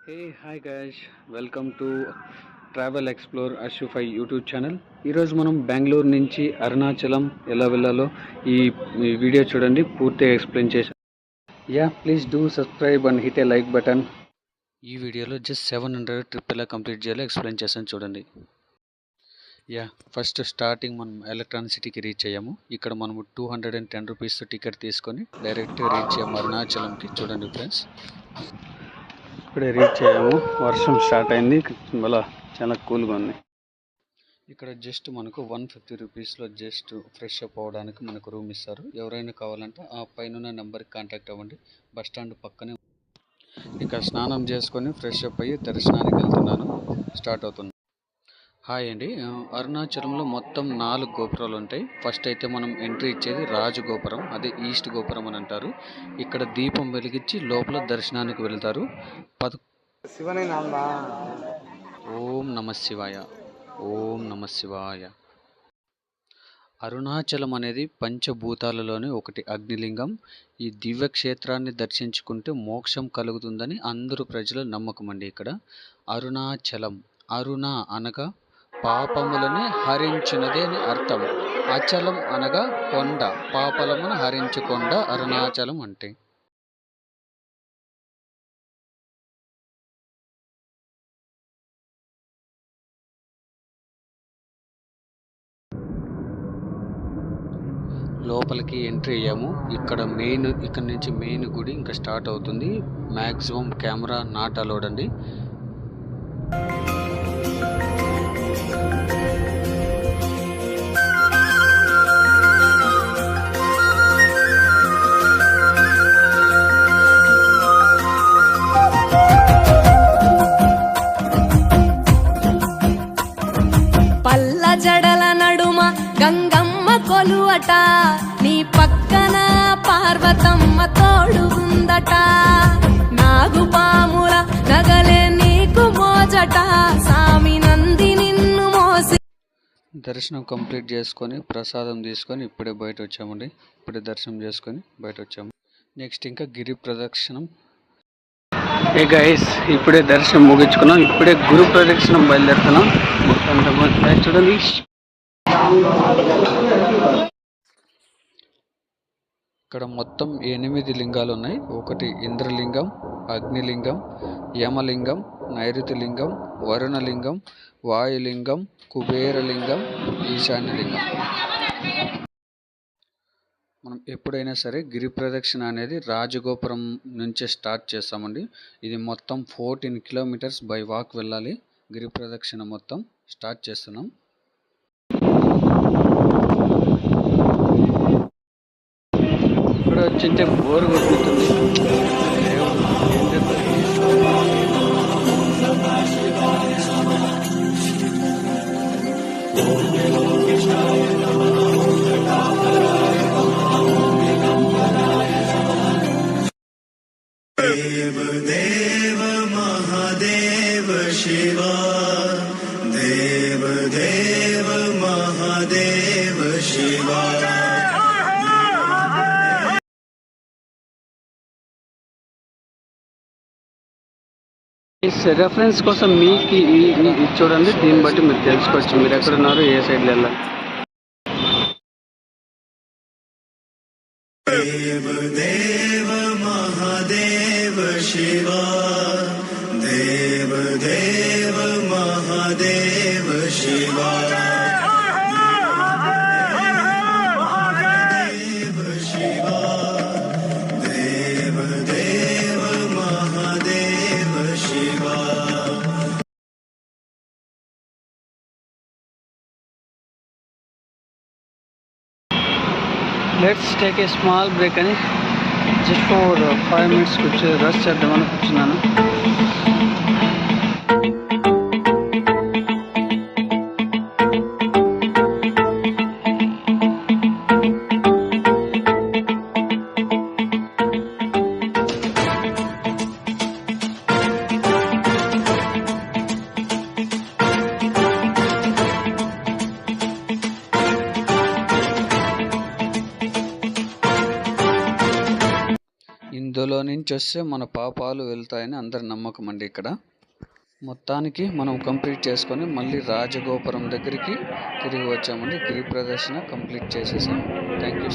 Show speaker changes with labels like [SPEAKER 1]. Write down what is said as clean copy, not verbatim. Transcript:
[SPEAKER 1] Hey hi guys, welcome to travel explore Ashufy YouTube channel. ఈరోజు మనం బెంగళూరు నుంచి అరుణాచలం ఎలా వెళ్ళాలో ఈ వీడియో చూడండి, పూర్తిగా ఎక్స్ప్లెయిన్ చేశాను. Please do subscribe and hit A like button. ఈ వీడియోలో జస్ట్ 700 ట్రిప్ ఎలా కంప్లీట్ చేయాలో ఎక్స్ప్లెయిన్ చేశాను చూడండి. ఫస్ట్ స్టార్టింగ్ మనం ఎలక్ట్రానిక్ సిటీకి రీచ్ అయ్యాము. ఇక్కడ మనము 210 రూపీస్ టికెట్ తీసుకొని డైరెక్ట్గా రీచ్ అయ్యాము అరుణాచలంకి. చూడండి ఫ్రెండ్స్, ఇప్పుడే రీచ్ అయ్యాము. వర్షం స్టార్ట్ అయింది, మళ్ళీ చాలా కూల్గా ఉంది. ఇక్కడ జస్ట్ మనకు 150 రూపీస్లో జస్ట్ ఫ్రెష్ అప్ అవ్వడానికి మనకు రూమ్ ఇస్తారు. ఎవరైనా కావాలంటే ఆ పైన నెంబర్కి కాంటాక్ట్ అవ్వండి. బస్ స్టాండ్ పక్కనే. ఇక్కడ స్నానం చేసుకొని ఫ్రెష్ అప్ అయ్యి దర్శనానికి వెళ్తున్నాను. స్టార్ట్ అవుతుంది. హాయ్ అండి, అరుణాచలంలో మొత్తం 4 గోపురాలు ఉంటాయి. ఫస్ట్ అయితే మనం ఎంట్రీ ఇచ్చేది రాజు గోపురం, అదే ఈస్ట్ గోపురం అని అంటారు. ఇక్కడ దీపం వెలిగించి లోపల దర్శనానికి వెళ్తారు. ఓం నమ శివాయ, ఓం నమ శివాయ. అరుణాచలం అనేది పంచభూతాలలోని ఒకటి, అగ్నిలింగం. ఈ దివ్య క్షేత్రాన్ని దర్శించుకుంటే మోక్షం కలుగుతుందని అందరూ ప్రజల నమ్మకం అండి. ఇక్కడ అరుణాచలం, అరుణ అనగా పాపములని హరించినదే అని అర్థం. అచలం అనగా కొండ, పాపలమును హరించుకొండ అరుణాచలం అంటే. లోపలికి ఎంట్రీ అయ్యాము. ఇక్కడ నుంచి మెయిన్ గుడి ఇంకా స్టార్ట్ అవుతుంది. మ్యాక్సిమం కెమెరా నాట్ అలౌడ్ అండి.
[SPEAKER 2] జడల నడుమ గంగమ్మ కొలువట, నీ పక్కన పార్వతమ్మ తోడుందట, నాగుపాముల నగలే నీకు మోజట, సామి నంది నిన్ను మోసి.
[SPEAKER 1] దర్శనం కంప్లీట్ చేసుకొని ప్రసాదం తీసుకొని ఇప్పుడే బయట వచ్చామండి. ఇప్పుడే దర్శనం చేసుకొని బయట వచ్చాము. నెక్స్ట్ ఇంకా గిరి ప్రదక్షిణం. గైస్, ఇప్పుడే దర్శనం ముగించుకున్నాం. ఇప్పుడే గురు ప్రదక్షిణం బయలుదేరుతున్నాం. చూడండి, ఇక్కడ మొత్తం 8 లింగాలు ఉన్నాయి. ఒకటి ఇంద్రలింగం, అగ్నిలింగం, యమలింగం, నైరుతిలింగం, వరుణలింగం, వాయులింగం, కుబేరలింగం, ఈశాన్యలింగం. మనం ఎప్పుడైనా సరే గిరి ప్రదక్షిణ అనేది రాజగోపురం నుంచే స్టార్ట్ చేస్తామండి. ఇది మొత్తం 14 కిలోమీటర్స్ బై వాక్ వెళ్ళాలి. గిరి ప్రదక్షిణ మొత్తం స్టార్ట్ చేస్తున్నాం. ఇక్కడ వచ్చింటే బోర్ కొట్టుతుంది.
[SPEAKER 3] देव देव महादेव शिवा, देव देव महादेव शिवा.
[SPEAKER 1] రెఫరెన్స్ కోసం మీకు చూడండి, దీన్ని బట్టి మీరు తెలుసుకోవచ్చు మీరు ఎక్కడున్నారు, ఏ సైడ్లో వెళ్ళాలి.
[SPEAKER 3] Dev Dev Mahadev Shiva, Dev Dev Mahadev Shiva, Dev Shiva, Dev Dev Mahadev Shiva.
[SPEAKER 1] Let's take a small break అని జస్ట్ ఫర్ 5 minutes కూర్చో రెస్ట్ చేద్దామని కూర్చున్నాను. ఇందులో నుంచి నుంచి వస్తే మన పాపాలు వెళ్తాయని అందరి నమ్మకం అండి. ఇక్కడ మొత్తానికి మనం కంప్లీట్ చేసుకొని మళ్ళీ రాజగోపురం దగ్గరికి తిరిగి వచ్చామండి. గిరి ప్రదర్శన కంప్లీట్ చేసేసాం. Thank you.